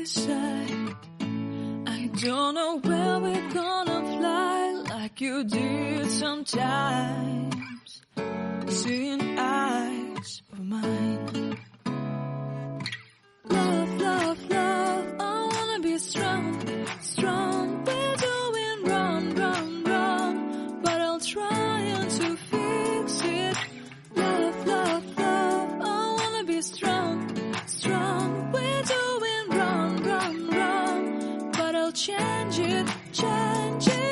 side. I don't know where we're gonna fly like you did sometimes. Seeing eyes of mine. Love, love, love, I wanna be strong, strong. We're doing wrong, wrong, wrong, but I'll try to fix it. Love, love, love, I wanna be strong, strong. We're doing wrong, wrong, wrong, but I'll change it, change it.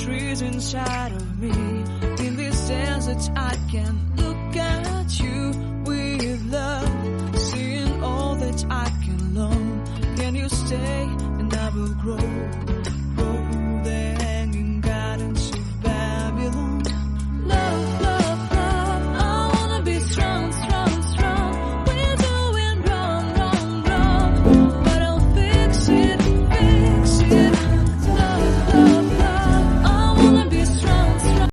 Trees inside of me. In this desert I can look at you with love. Seeing all that I can learn. Can you stay